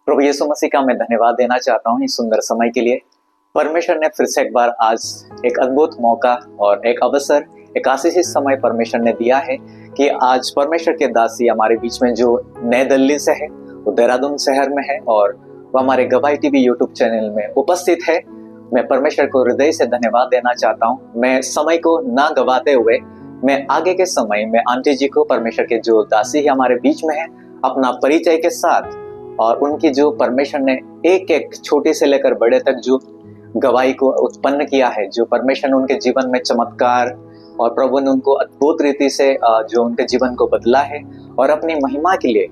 प्रभु यीशु मसीह का मैं धन्यवाद देना चाहता हूँ इस सुंदर समय के लिए। परमेश्वर ने फिर से एक बार आज एक अद्भुत मौका और एक अवसर, एक आशीषित समय परमेश्वर ने दिया है कि आज परमेश्वर के दासी हमारे बीच में जो नई दिल्ली से है, वो देहरादून शहर में है और वो हमारे गवाही टीवी यूट्यूब चैनल में उपस्थित है। मैं परमेश्वर को हृदय से धन्यवाद देना चाहता हूँ। मैं समय को ना गवाते हुए मैं आगे के समय में आंटी जी को, परमेश्वर के जो दासी है हमारे बीच में है, अपना परिचय के साथ और उनकी जो परमेश्वर ने एक एक छोटे से लेकर बड़े तक जो गवाही को उत्पन्न किया है, जो परमेश्वर ने उनके जीवन में चमत्कार और प्रभु ने उनको अद्भुत रीति से जो उनके जीवन को बदला है और अपनी महिमा के लिए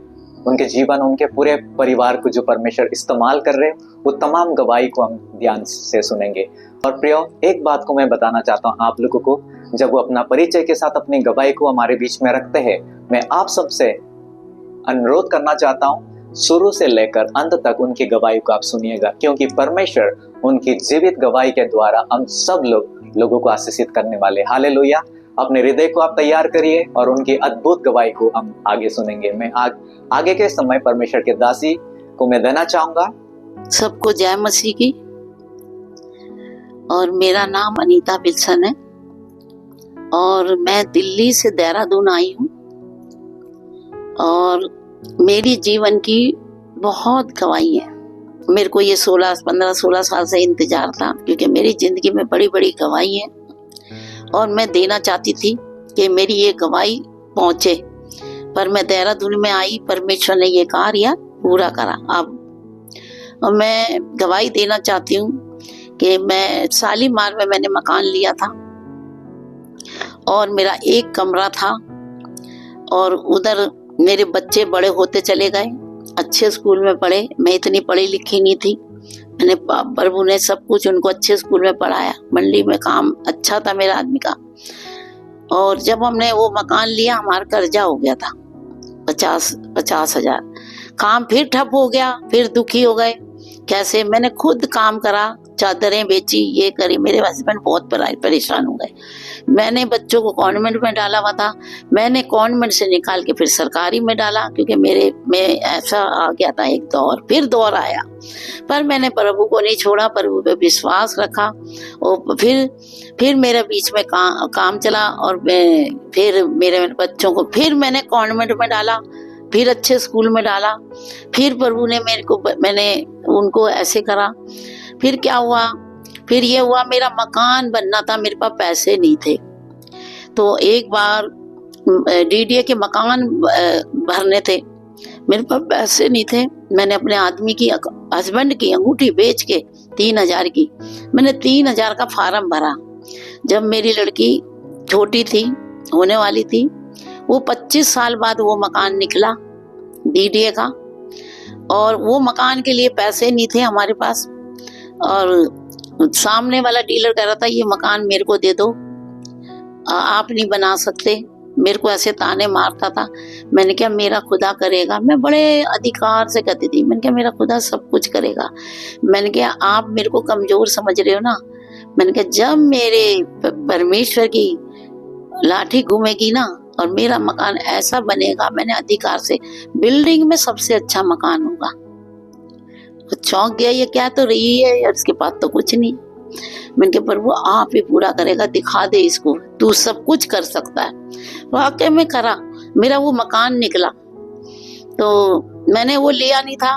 उनके जीवन, उनके पूरे परिवार को जो परमेश्वर इस्तेमाल कर रहे, वो तमाम गवाही को हम ध्यान से सुनेंगे। और प्रियो, एक बात को मैं बताना चाहता हूँ आप लोगों को, जब वो अपना परिचय के साथ अपनी गवाही को हमारे बीच में रखते हैं, मैं आप सबसे अनुरोध करना चाहता हूँ शुरू से लेकर अंत तक उनकी गवाही को आप सुनिएगा, क्योंकि परमेश्वर उनकी जीवित गवाही के द्वारा हम सब लोगों को आशीषित करने वाले। हालेलुया। अपने हृदय को आप तैयार करिए और उनकी अद्भुत गवाही को हम आगे सुनेंगे। मैं आगे के समय परमेश्वर के दासी को मैं देना चाहूंगा। सबको जय मसीह की। और मेरा नाम अनीता विल्सन है और मैं दिल्ली से देहरादून आई हूँ और मेरी जीवन की बहुत गवाही है। मेरे को ये 15-16 साल से इंतजार था, क्योंकि मेरी जिंदगी में बड़ी बड़ी गवाही है और मैं देना चाहती थी कि मेरी ये गवाही पहुंचे। पर मैं देहरादून में आई, परमेश्वर ने ये कार्य पूरा करा। अब मैं गवाही देना चाहती हूँ कि मैं शालीमार में मैंने मकान लिया था और मेरा एक कमरा था और उधर मेरे बच्चे बड़े होते चले गए, अच्छे स्कूल में पढ़े। मैं इतनी पढ़ी लिखी नहीं थी। मैंने प्रभु ने सब कुछ उनको अच्छे स्कूल में पढ़ाया। मंडी में काम अच्छा था मेरा आदमी का। और जब हमने वो मकान लिया, हमारा कर्जा हो गया था 50,000। काम फिर ठप हो गया, फिर दुखी हो गए। कैसे? मैंने खुद काम करा, चादरें बेची, ये करी। मेरे हस्बैंड बहुत परेशान हो गए। मैंने बच्चों को कॉन्वेंट में डाला हुआ था, मैंने कॉन्वेंट से निकाल के फिर सरकारी में डाला, क्योंकि मेरे में ऐसा आ गया था एक दौर। फिर दौर आया, पर मैंने प्रभु को नहीं छोड़ा, प्रभु पे विश्वास रखा। और फिर मेरे बीच में काम चला और फिर मेरे बच्चों को फिर मैंने कॉन्वेंट में डाला, फिर अच्छे स्कूल में डाला। फिर प्रभु ने मैंने उनको ऐसे करा। फिर क्या हुआ? फिर ये हुआ, मेरा मकान बनना था, मेरे पास पैसे नहीं थे। तो एक बार डीडीए के मकान भरने थे, मेरे पास पैसे नहीं थे। मैंने अपने आदमी की, हस्बैंड की अंगूठी बेच के 3,000 की मैंने 3,000 का फार्म भरा। जब मेरी लड़की छोटी थी, होने वाली थी, वो 25 साल बाद वो मकान निकला डीडीए का। और वो मकान के लिए पैसे नहीं थे हमारे पास। और सामने वाला डीलर कह रहा था, ये मकान मेरे को दे दो, आप नहीं बना सकते। मेरे को ऐसे ताने मारता था। मैंने क्या, मेरा खुदा करेगा। मैं बड़े अधिकार से कहती थी, मैंने क्या, मेरा खुदा सब कुछ करेगा। मैंने क्या, आप मेरे को कमजोर समझ रहे हो ना। मैंने क्या, जब मेरे परमेश्वर की लाठी घूमेगी ना और मेरा मकान ऐसा बनेगा, मैंने अधिकार से, बिल्डिंग में सबसे अच्छा मकान होगा। चौंक गया, ये क्या तो रही है यार, इसके पास तो कुछ नहीं। मैंने कहा, प्रभु आप ही पूरा करेगा, दिखा दे इसको, तू सब कुछ कर सकता है। वाकई में करा, मेरा वो मकान निकला। तो मैंने वो लिया नहीं था।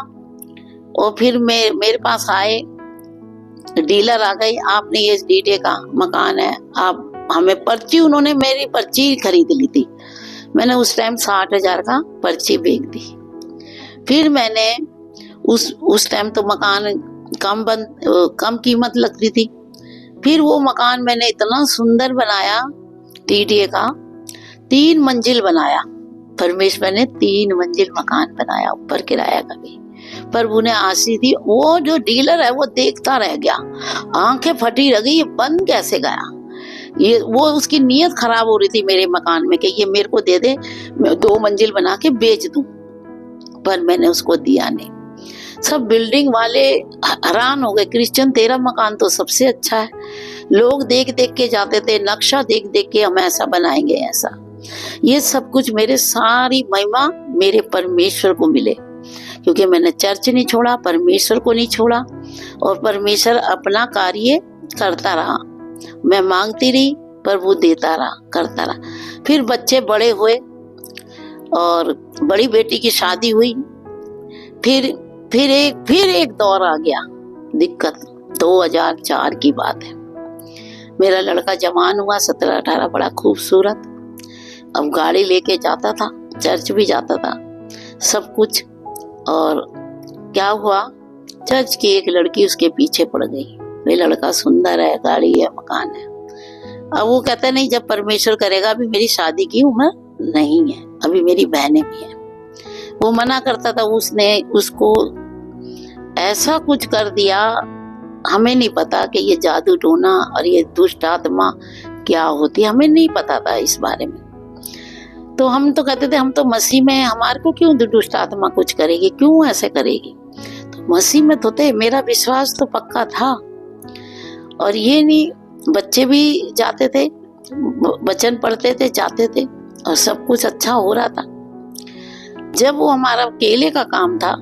और फिर मेरे पास आए, डीलर आ गई, आपने ये डीडीए का मकान है, आप हमें पर्ची, उन्होंने मेरी पर्ची खरीद ली थी। मैंने उस टाइम 60,000 का पर्ची बेच दी। फिर मैंने उस टाइम तो मकान कम कीमत लगती थी। फिर वो मकान मैंने इतना सुंदर बनाया, डीडीए का 3 मंजिल बनाया। परमेश्वर ने 3 मंजिल मकान बनाया, ऊपर किराया का भी। प्रभु ने आशीष दी। वो जो डीलर है वो देखता रह गया, आंखें फटी रह गई, ये बंद कैसे गया। ये वो उसकी नीयत खराब हो रही थी मेरे मकान में कि ये मेरे को दे दे, मैं 2 मंजिल बना के बेच दूं। पर मैंने उसको दिया नहीं। सब बिल्डिंग वाले हैरान हो गए, क्रिश्चियन तेरा मकान तो सबसे अच्छा है। लोग देख देख के जाते थे, नक्शा देख देख के हम ऐसा बनाएंगे ऐसा। ये सब कुछ मेरे सारी महिमा मेरे परमेश्वर को मिले, क्योंकि मैंने चर्च नहीं छोड़ा, परमेश्वर को नहीं छोड़ा, और परमेश्वर अपना कार्य करता रहा। मैं मांगती रही, प्रभु देता रहा, करता रहा। फिर बच्चे बड़े हुए और बड़ी बेटी की शादी हुई। फिर एक दौर आ गया, दिक्कत। 2004 की बात है। मेरा लड़का जवान हुआ, 17-18, बड़ा खूबसूरत। अब गाड़ी लेके जाता था, चर्च भी जाता था, सब कुछ। और क्या हुआ, चर्च की एक लड़की उसके पीछे पड़ गई। वे लड़का सुंदर है, गाड़ी है, मकान है। अब वो कहता नहीं, जब परमेश्वर करेगा, अभी मेरी शादी की उम्र नहीं है, अभी मेरी बहनें भी हैं। वो मना करता था। उसने उसको ऐसा कुछ कर दिया, हमें नहीं पता कि ये जादू टोना और ये दुष्ट आत्मा क्या होती है, हमें नहीं पता था इस बारे में। तो हम तो कहते थे हम तो मसीह में हैं, हमारे को क्यों दुष्ट आत्मा कुछ करेगी, क्यों ऐसे करेगी। तो मसीह में तो थे, मेरा विश्वास तो पक्का था। और ये नहीं, बच्चे भी जाते थे, वचन पढ़ते थे, जाते थे, और सब कुछ अच्छा हो रहा था। जब वो हमारा केले का काम था,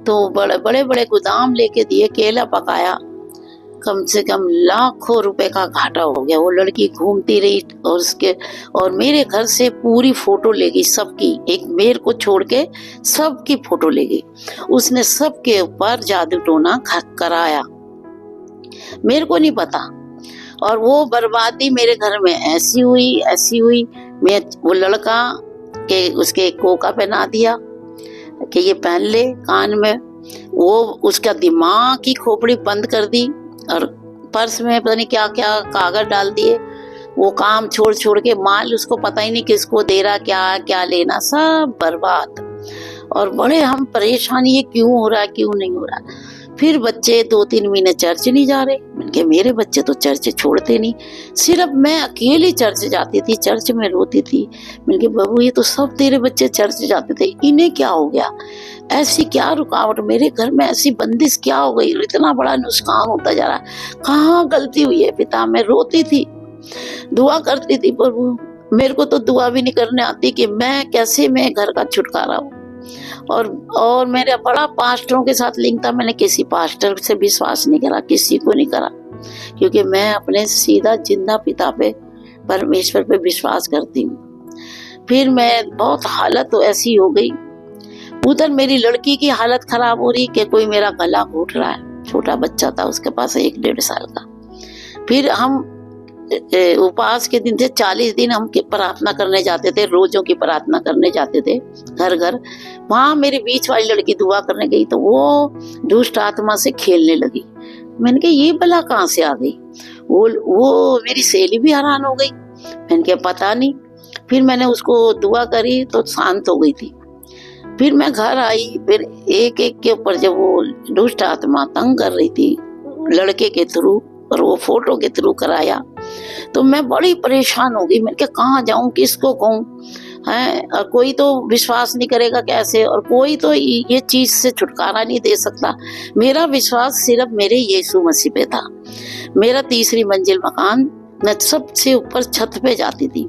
तो बड़े बड़े गोदाम लेके दिए, केला पकाया, कम से कम लाखों रुपए का घाटा हो गया। वो लड़की घूमती रही और मेरे घर से पूरी फोटो ले गई सबकी, एक मेरे को छोड़ के सबकी फोटो ले गई। उसने सबके ऊपर जादू टोना कराया, मेरे को नहीं पता। और वो बर्बादी मेरे घर में ऐसी हुई। मैं वो लड़का के उसके कोका पहना दिया कि ये पहन ले कान में। वो उसका दिमाग की खोपड़ी बंद कर दी, और पर्स में पता नहीं क्या क्या कागज डाल दिए। वो काम छोड़ के, माल उसको पता ही नहीं किसको दे रहा, क्या लेना, सब बर्बाद। और बड़े हम परेशान, ये क्यों हो रहा, क्यों नहीं हो रहा। फिर बच्चे 2-3 महीने चर्च नहीं जा रहे। मैंने मेरे बच्चे तो चर्च छोड़ते नहीं, सिर्फ मैं अकेली चर्च जाती थी, चर्च में रोती थी। मैंने बाबू ये तो सब तेरे बच्चे चर्च जाते थे, इन्हें क्या हो गया, ऐसी क्या रुकावट, मेरे घर में ऐसी बंदिश क्या हो गई, इतना बड़ा नुकसान होता जा रहा, कहाँ गलती हुई है पिता। मैं रोती थी, दुआ करती थी, प्रभु मेरे को तो दुआ भी नहीं करने आती कि मैं कैसे मैं घर का छुटकारा हूँ। और मेरा बड़ा पास्टरों के साथ लिंक था, मैंने किसी पास्टर से विश्वास नहीं करा, किसी को नहीं करा, क्योंकि मैं अपने सीधा जिंदा पिता पे, परमेश्वर पे विश्वास करती हूँ। फिर मैं बहुत हालत तो ऐसी हो गई, उधर मेरी लड़की की हालत खराब हो रही कि कोई मेरा गला घोट रहा है। छोटा बच्चा था उसके पास, 1-1.5 साल का। फिर हम उपवास के दिन थे, 40 दिन हम प्रार्थना करने जाते थे, रोजों की प्रार्थना करने जाते थे घर घर। वहां मेरी बीच वाली लड़की दुआ करने गई तो वो दुष्ट आत्मा से खेलने लगी। मैंने कहा ये भला कहाँ से आ गई। वो मेरी सहेली भी हैरान हो गई। मैंने कहा पता नहीं। फिर मैंने उसको दुआ करी तो शांत हो गई थी। फिर मैं घर आई, फिर एक के ऊपर जब वो दुष्ट आत्मा तंग कर रही थी लड़के के थ्रू और वो फोटो के थ्रू कराया, तो मैं बड़ी परेशान हो गई। मैंने कहा कहाँ जाऊं, किसको कहूँ, है, और कोई तो विश्वास नहीं करेगा कैसे, और कोई तो ये चीज से छुटकारा नहीं दे सकता। मेरा विश्वास सिर्फ मेरे यीशु मसीह पे था। मेरा 3री मंजिल मकान, मैं सबसे ऊपर छत पे जाती थी,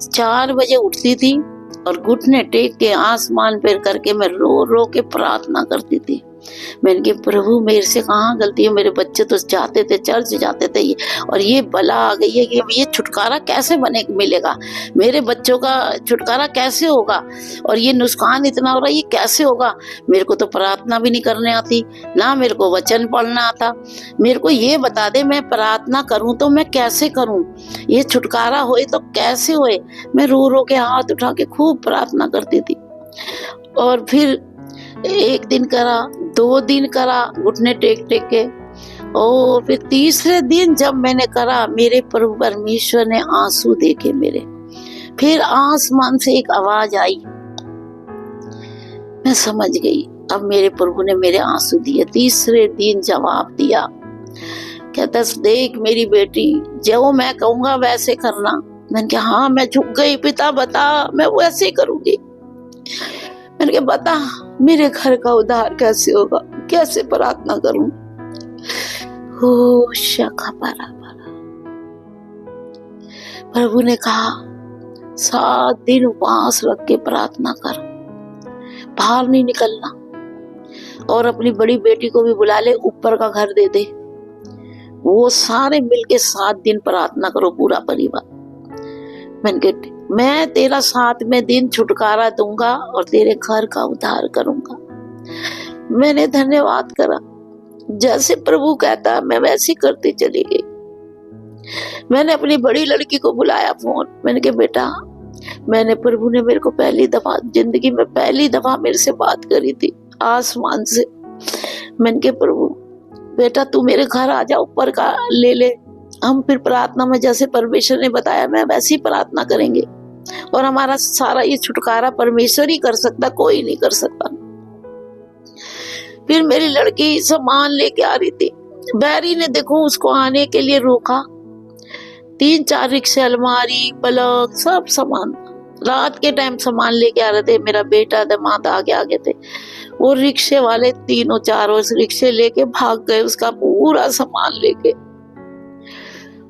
4 बजे उठती थी और घुटने टेक के आसमान पे करके मैं रो रो के प्रार्थना करती थी। मैंने कहा प्रभु मेरे से कहाँ गलती है, मेरे बच्चे तो जाते थे, चर्च जाते थे, और ये बला आ गई है कि ये छुटकारा कैसे मिलेगा, मेरे बच्चों का छुटकारा कैसे होगा, और ये नुकसान इतना हो रहा है, ये कैसे होगा। मेरे को तो प्रार्थना भी नहीं करने आती, ना मेरे को वचन पढ़ना आता। मेरे को ये बता दे, मैं प्रार्थना करूं तो मैं कैसे करूं, ये छुटकारा होए तो कैसे होए। मैं रो रो के हाथ उठा के खूब प्रार्थना करती थी। और फिर 1 दिन करा, 2 दिन करा, घुटने टेक के, और फिर 3रे दिन जब मैंने करा, मेरे प्रभु परमेश्वर ने आंसू देखे मेरे। फिर आसमान से एक आवाज आई, मैं समझ गई अब मेरे प्रभु ने मेरे आंसू दिए। 3रे दिन जवाब दिया, कहता देख मेरी बेटी, जो मैं कहूंगा वैसे करना। मैंने कहा हाँ, मैं झुक गई, पिता बता मैं वैसे ही करूंगी। मैंने कहा बता मेरे घर का उद्धार कैसे होगा, कैसे प्रार्थना करूं। हो शखा परा। प्रभु ने कहा 7 दिन उपवास रख के प्रार्थना कर, बाहर नहीं निकलना, और अपनी बड़ी बेटी को भी बुला ले, ऊपर का घर दे दे। वो सारे मिलके 7 दिन प्रार्थना करो पूरा परिवार। मैं तेरा 7वें दिन छुटकारा दूंगा और तेरे घर का उद्धार करूंगा। मैंने धन्यवाद करा, जैसे प्रभु कहता मैं वैसे करती चली गई। मैंने अपनी बड़ी लड़की को बुलाया फोन, मैंने कहा बेटा, मैंने प्रभु ने मेरे को जिंदगी में पहली दफा मेरे से बात करी थी आसमान से। मैंने कहा प्रभु बेटा तू मेरे घर आ जा, ऊपर का ले ले, हम फिर प्रार्थना में जैसे परमेश्वर ने बताया मैं वैसी प्रार्थना करेंगे और हमारा सारा ये छुटकारा परमेश्वर ही कर सकता, कोई नहीं कर सकता। फिर मेरी लड़की सामान लेके आ रही थी, बैरी ने देखो उसको आने के लिए रोका। 3-4 रिक्शे, अलमारी, पलंग, सब सामान रात के टाइम सामान लेके आ रहे थे। मेरा बेटा दामाद आगे थे। वो रिक्शे वाले 3-4 रिक्शे लेके भाग गए, उसका पूरा सामान लेके।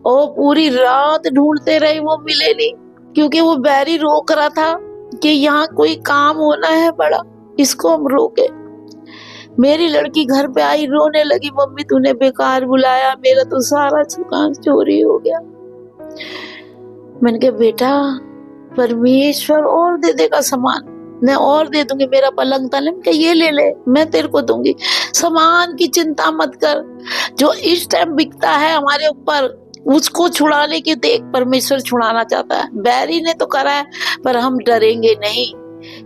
और पूरी रात ढूंढते रहे, वो मिले नहीं, क्योंकि वो बैरी रोक रहा था कि यहाँ कोई काम होना है बड़ा, इसको हम रोके। मेरी लड़की घर पे आई, रोने लगी, मम्मी तूने बेकार बुलाया, मेरा तो सारा सामान चोरी हो गया। मैंने कहा बेटा परमेश्वर और दे देगा सामान, मैं और दे दूंगी। मेरा पलंग था, मैंने ये ले ले, मैं तेरे को दूंगी, सामान की चिंता मत कर। जो इस टाइम बिकता है हमारे ऊपर, उसको छुड़ाने की देख परमेश्वर छुड़ाना चाहता है। बैरी ने तो करा है, पर हम डरेंगे नहीं,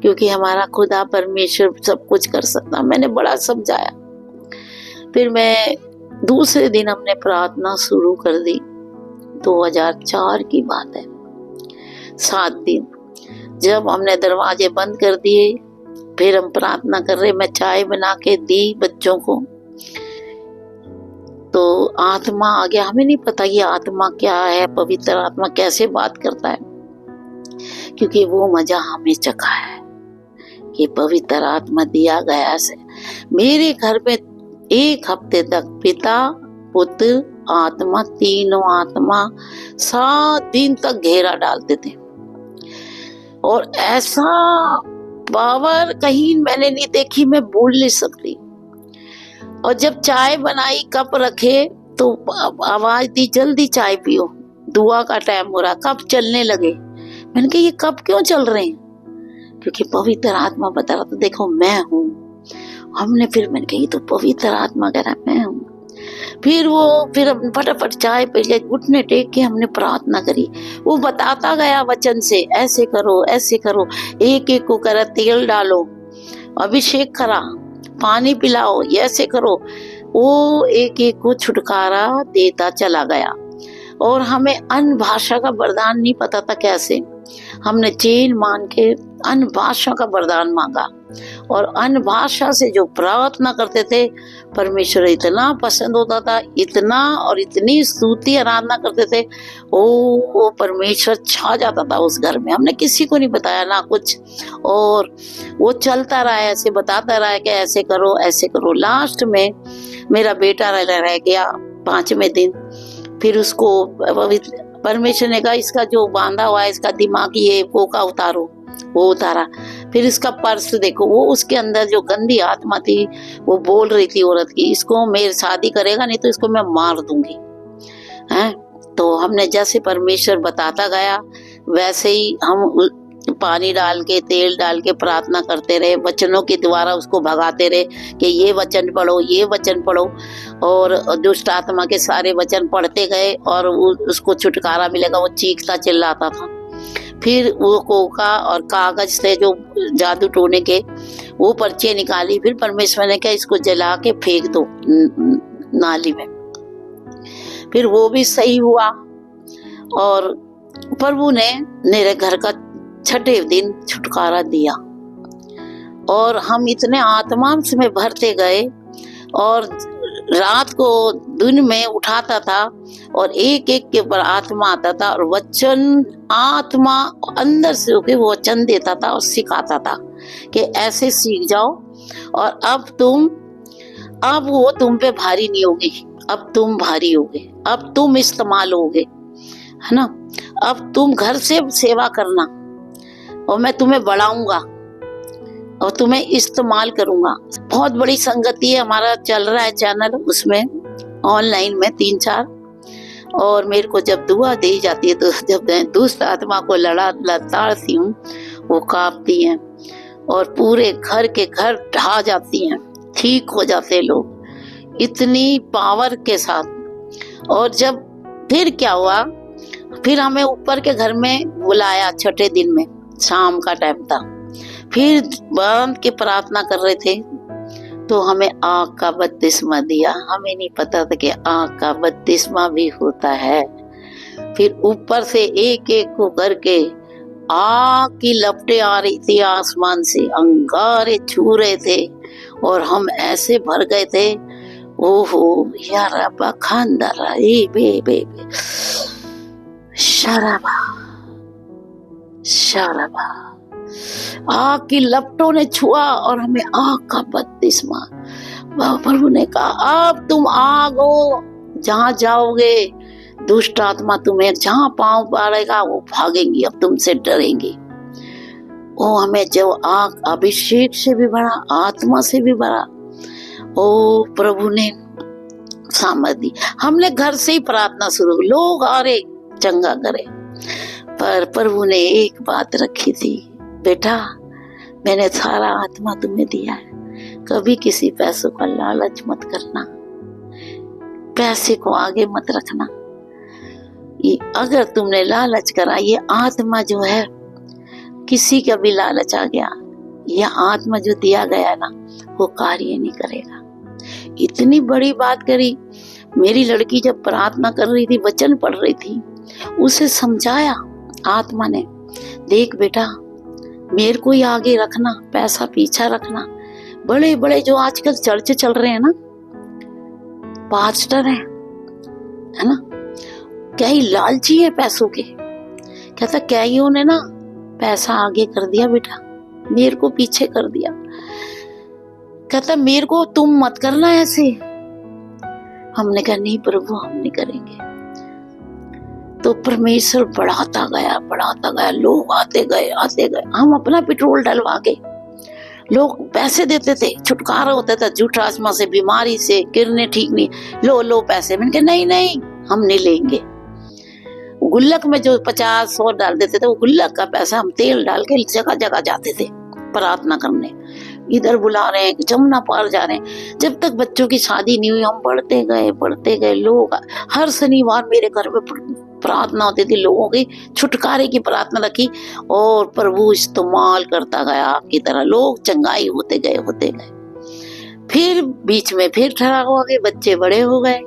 क्योंकि हमारा खुदा परमेश्वर सब कुछ कर सकता। मैंने बड़ा समझाया। फिर मैं दूसरे दिन हमने प्रार्थना शुरू कर दी। 2004 की बात है। 7 दिन जब हमने दरवाजे बंद कर दिए, फिर हम प्रार्थना कर रहे। मैं चाय बना के दी बच्चों को, तो आत्मा आ गया। हमें नहीं पता ये आत्मा क्या है, पवित्र आत्मा कैसे बात करता है, क्योंकि वो मजा हमें चखा है। ये पवित्र आत्मा दिया गया से मेरे घर में 1 हफ्ते तक पिता, पुत्र, आत्मा, तीनों आत्मा 7 दिन तक घेरा डालते थे। और ऐसा पावर कहीं मैंने नहीं देखी, मैं भूल नहीं सकती। और जब चाय बनाई, कप रखे, तो आवाज दी जल्दी चाय पियो, दुआ का टाइम हो रहा। कप चलने लगे। मैंने कहा ये कप क्यों चल रहे हैं? क्योंकि पवित्र आत्मा बता रहा था देखो मैं हूँ। मैंने कहा ये तो पवित्र आत्मा कह रहा मैं हूँ। फिर हम फटाफट चाय पी ले, घुटने टेक के हमने प्रार्थना करी। वो बताता गया वचन से, ऐसे करो, ऐसे करो, एक को करा, तेल डालो, अभिषेक करा, पानी पिलाओ, ये ऐसे करो। वो एक को छुटकारा देता चला गया। और हमें अन्य भाषा का वरदान नहीं पता था कैसे। हमने चेन मान के अन्य भाषा का वरदान मांगा, और अन्य भाषा से जो प्रार्थना करते थे परमेश्वर इतना पसंद होता था, इतना और इतनी स्तुति आराधना करते थे, वो परमेश्वर छा जाता था उस घर में। हमने किसी को नहीं बताया ना कुछ, और वो चलता रहा, ऐसे बताता रहा कि ऐसे करो, ऐसे करो। लास्ट में मेरा बेटा रह गया 5वें दिन। फिर उसको परमेश्वर ने कहा इसका जो बांधा हुआ है, इसका दिमाग ये वो का उतारो, वो उतारा। फिर इसका पर्स देखो, वो उसके अंदर जो गंदी आत्मा थी वो बोल रही थी औरत की, इसको मेरे शादी करेगा नहीं तो इसको मैं मार दूंगी। हैं? तो हमने जैसे परमेश्वर बताता गया वैसे ही हम पानी डाल के, तेल डाल के प्रार्थना करते रहे, वचनों के द्वारा उसको भगाते रहे कि ये वचन पढ़ो, ये वचन पढ़ो। और दुष्ट आत्मा के सारे वचन पढ़ते गए और उसको छुटकारा मिलेगा। वो चीखता चिल्लाता था। फिर वो कोका और कागज से जो जादू टोने के वो पर्चे निकाली। फिर परमेश्वर ने कहा इसको जला के फेंक दो नाली में। फिर वो भी सही हुआ। और प्रभु ने मेरे घर का 6ठे दिन छुटकारा दिया। और हम इतने आत्मा में भरते गए, और रात को दिन में उठाता था और एक के ऊपर आत्मा आता था, और वचन आत्मा अंदर से होके वो वचन देता था और सिखाता था कि ऐसे सीख जाओ। और अब वो तुम पे भारी नहीं होगी, अब तुम भारी होगे, अब तुम इस्तेमाल होगे, है ना। अब तुम घर से सेवा करना और मैं तुम्हें बढ़ाऊंगा और तुम्हें इस्तेमाल करूंगा। बहुत बड़ी संगति है, हमारा चल रहा है चैनल, उसमें ऑनलाइन में 3-4। और मेरे को जब दुआ दी जाती है तो जब मैं दुष्ट आत्मा को लताड़ती हूँ, वो कांपती हैं और पूरे घर के घर ढहा जाती हैं, ठीक हो जाते लोग इतनी पावर के साथ। और जब फिर क्या हुआ, फिर हमें ऊपर के घर में बुलाया, छठे दिन में शाम का टाइम था, फिर बांध के प्रार्थना कर रहे थे तो हमें आग का बपतिस्मा दिया। हमें नहीं पता था कि आग का बपतिस्मा भी होता है। फिर ऊपर से एक एक को करके आग की लपटें आ रही थी आसमान से, अंगारे छू रहे थे और हम ऐसे भर गए थे। ओहो यार अब्बा खानदारा ए बे बे शराबा शराबा, आग की लपटों ने छुआ और हमें आग का बपतिस्मा। प्रभु ने कहा अब तुम आग हो, जहां जाओगे दुष्ट आत्मा तुम्हें जहां पांव पड़ेगा वो भागेंगी, अब तुमसे डरेंगी। वो हमें जो आग अभिषेक से भी भरा, आत्मा से भी भरा, ओ प्रभु ने सामर्थ दी। हमने घर से ही प्रार्थना शुरू, लोग आ रहे चंगा करे, पर प्रभु ने एक बात रखी थी, बेटा मैंने सारा आत्मा तुम्हें दिया है, कभी किसी पैसों का लालच मत करना, पैसे को आगे मत रखना। अगर तुमने लालच करा, ये आत्मा जो है किसी का भी लालच आ गया, यह आत्मा जो दिया गया ना वो कार्य नहीं करेगा। इतनी बड़ी बात करी। मेरी लड़की जब प्रार्थना कर रही थी, वचन पढ़ रही थी, उसे समझाया आत्मा ने, देख बेटा मेरे को ही आगे रखना, पैसा पीछा रखना। बड़े बड़े जो आजकल चर्च चल रहे हैं ना, पास्टर है ना, क्या ही लालची है पैसों के। कहता क्या ही उन्हें ना पैसा आगे कर दिया बेटा, मेरे को पीछे कर दिया। कहता मेरे को तुम मत करना ऐसे। हमने कहा नहीं प्रभु हम नहीं करेंगे। तो परमेश्वर बढ़ाता गया, लोग आते गए। हम अपना पेट्रोल डलवा के, लोग पैसे देते थे, छुटकारा होता था झूठ आत्मा से, बीमारी से, किरने ठीक नहीं, लो पैसे। मैंने कहा नहीं हम नहीं लेंगे। गुल्लक में जो 50-100 डाल देते थे, वो गुल्लक का पैसा हम तेल डाल के जगह जगह जाते थे प्रार्थना करने। इधर बुला रहे हैं, जमुना पार जा रहे हैं। जब तक बच्चों की शादी नहीं हुई हम बढ़ते गए। लोग हर शनिवार मेरे घर में प्रार्थना होती थी, लोगों की छुटकारे की प्रार्थना रखी और प्रभु इस्तेमाल करता गया आपकी तरह। लोग चंगाई होते गए। फिर बीच में फिर ठहराव हो गए, बच्चे बड़े हो गए,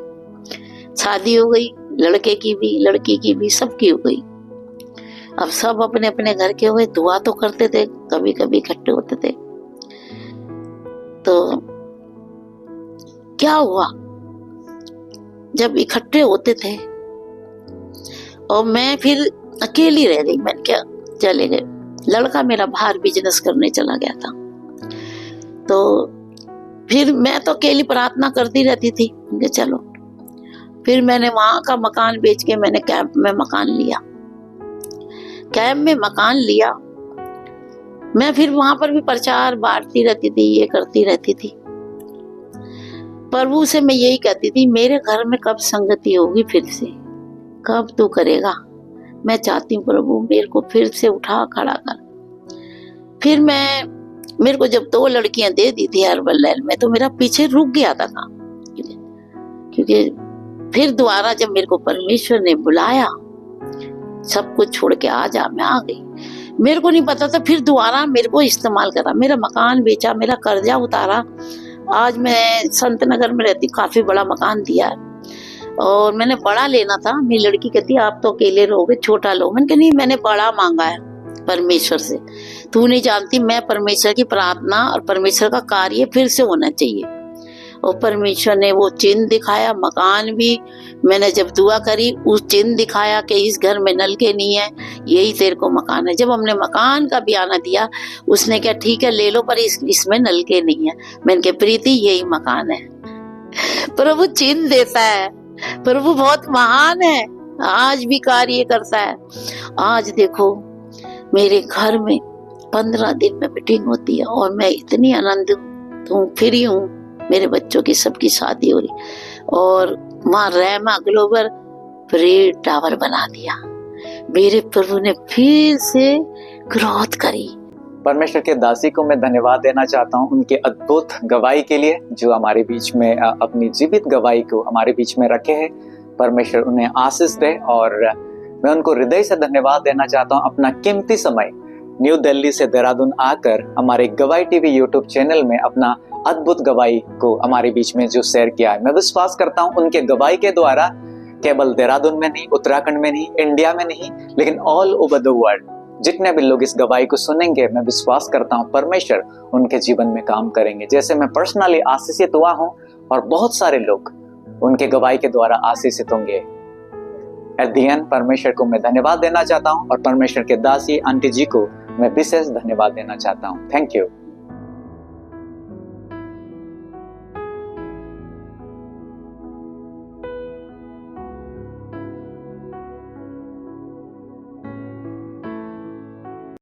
शादी हो गई, लड़के की भी लड़की की भी, सबकी हो गई। अब सब अपने अपने घर के हुए। दुआ तो करते थे, कभी कभी इकट्ठे होते थे। तो क्या हुआ, जब इकट्ठे होते थे और मैं फिर अकेली रह गई, मैंने क्या चले गए। लड़का मेरा बाहर बिजनेस करने चला गया था, तो फिर मैं तो अकेली प्रार्थना करती रहती थी। चलो फिर मैंने वहां का मकान बेच के मैंने कैंप में मकान लिया। मैं फिर वहां पर भी प्रचार बांटती रहती थी, ये करती रहती थी। प्रभु से मैं यही कहती थी, मेरे घर में कब संगति होगी फिर से, कब तू करेगा। मैं चाहती हूँ प्रभु मेरे को फिर से उठा खड़ा कर। फिर मेरे को जब 2 लड़कियां दे दी थी हर्बल लाइन में, तो मेरा पीछे रुक गया था काम, क्योंकि फिर दोबारा जब मेरे को परमेश्वर ने बुलाया, सब कुछ छोड़ के आ जा, मैं आ गई। मेरे को नहीं पता था, फिर दोबारा मेरे को इस्तेमाल करा, मेरा मकान बेचा, मेरा कर्जा उतारा। आज मैं संत नगर में रहती, काफी बड़ा मकान दिया और मैंने बड़ा लेना था। मेरी लड़की कहती आप तो अकेले रहोगे, छोटा लो। मैंने कहा नहीं, मैंने बड़ा मांगा है परमेश्वर से। तू नहीं जानती, मैं परमेश्वर की प्रार्थना और परमेश्वर का कार्य फिर से होना चाहिए। और परमेश्वर ने वो चिन्ह दिखाया। मकान भी मैंने जब दुआ करी, उस चिन्ह दिखाया कि इस घर में नलके नहीं है, यही तेरे को मकान है। जब हमने मकान का बयाना दिया, उसने क्या ठीक है ले लो, पर इसमें नलके नहीं है। मैंने कहा प्रीति यही मकान है। प्रभु चिन्ह देता है, प्रभु बहुत महान है, आज भी कार्य करता है। आज देखो मेरे घर में 15 दिन में मीटिंग होती है और मैं इतनी आनंद हूँ, फ्री हूँ, मेरे बच्चों की सबकी शादी हो रही और वहाँ रहमा ग्लोबल फ्री टावर बना दिया। मेरे प्रभु ने फिर से ग्रोथ करी। परमेश्वर के दासी को मैं धन्यवाद देना चाहता हूँ उनके अद्भुत गवाही के लिए, जो हमारे बीच में अपनी जीवित गवाही को हमारे बीच में रखे हैं। परमेश्वर उन्हें आशीष दे और मैं उनको हृदय से धन्यवाद देना चाहता हूँ। अपना कीमती समय न्यू दिल्ली से देहरादून आकर हमारे गवाही टीवी यूट्यूब चैनल में अपना अद्भुत गवाही को हमारे बीच में जो शेयर किया है, मैं विश्वास करता हूँ उनके गवाही के द्वारा केवल देहरादून में नहीं, उत्तराखंड में नहीं, इंडिया में नहीं, लेकिन ऑल ओवर द वर्ल्ड जितने भी लोग इस गवाही को सुनेंगे, मैं विश्वास करता हूँ परमेश्वर उनके जीवन में काम करेंगे। जैसे मैं पर्सनली आशीषित हुआ हूँ और बहुत सारे लोग उनके गवाही के द्वारा आशीषित होंगे। एट द एंड परमेश्वर को मैं धन्यवाद देना चाहता हूँ और परमेश्वर के दासी आंटी जी को मैं विशेष धन्यवाद देना चाहता हूँ। Thank you.